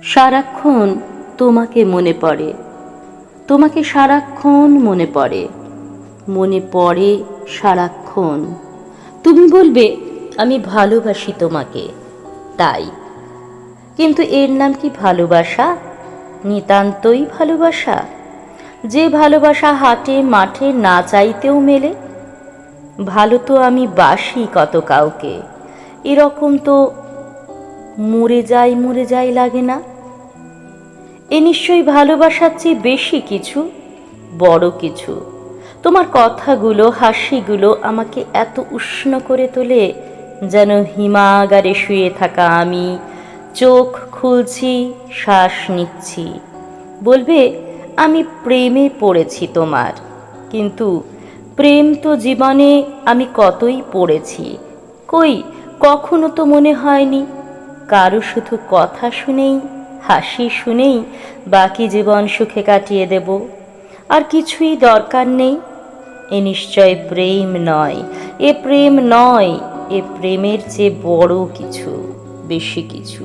সারাক্ষণ তোমাকে মনে পড়ে, তোমাকে সারাক্ষণ মনে পড়ে, মনে পড়ে সারাক্ষণ। তুমি বলবে আমি ভালোবাসি তোমাকে, তাই। কিন্তু এর নাম কি ভালোবাসা? নিতান্তই ভালোবাসা? যে ভালোবাসা হাটে মাঠে না চাইতেও মেলে। ভালো তো আমি বাসি কত কাউকে, এরকম তো মরে যাই লাগে না। এ নিশ্চয়ই ভালোবাসার চেয়ে বেশি কিছু, বড় কিছু। তোমার কথাগুলো, হাসিগুলো আমাকে এত উষ্ণ করে তোলে, যেন হিমাগারে শুয়ে থাকা আমি চোখ খুলছি, শ্বাস নিচ্ছি। বলবে আমি প্রেমে পড়েছি তোমার, কিন্তু প্রেম তো জীবনে আমি কতই পড়েছি, কই কখনো তো মনে হয়নি। কারো শুধু কথা শুনেই, হাসি শুনেই বাকি জীবন সুখে কাটিয়ে দেব, আর কিছুই দরকার নেই। এ নিশ্চয় প্রেম নয়, এ প্রেম নয়, এ প্রেমের চেয়ে বড় কিছু, বেশি কিছু।